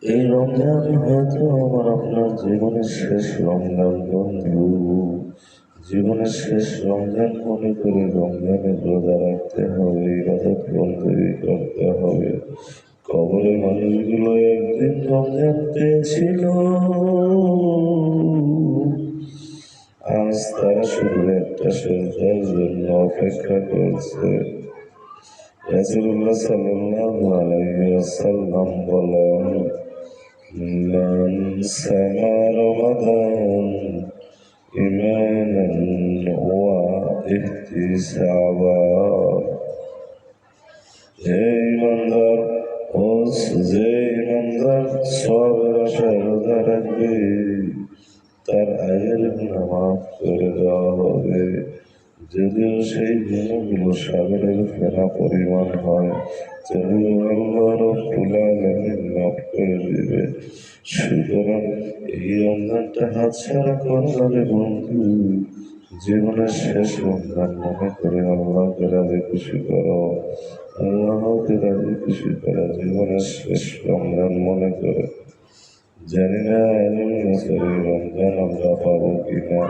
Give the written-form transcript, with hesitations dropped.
এই রমজান হয়তো আমার আপনার জীবনের শেষ রমজান বন্ধু। জীবনের শেষ রমজান মনে করে রমজানের রোজা রাখতে হবে, ইবাদত বন্দেগী করতে হবে। কবরে মানুষগুলো একদিন রমজান পেয়েছিল, আজ তারা শুধু একটা সেজদার জন্য অপেক্ষা করছে। রাসূলুল্লাহ সাল্লাল্লাহু আলাইহি ওয়াসাল্লাম বলেন, মান সামা রমাদান ঈমানান ওয়া ইহতিসাবা, যে ইমানদার সওয়াবের আশায় রোজা রাখবে তার আগের গুনাহ মাফ করে দেওয়া হবে। যদিও সেই গুণগুলো সাগরের ফেনা পরিমাণ হয়, তবুও আল্লাহ রাব্বুল আলামিন মাফ করে দিবে। সুতরাং এই রমজানটা হাতছাড়া করো না বন্ধু। জীবনের শেষ রমজান মনে করে আল্লাহকে রাজি খুশি করো, আল্লাহকে রাজি খুশি করো জীবনের শেষ রমজান মনে করে। জানি না আগামী বছর রমজান আমরা পাবো কিনা।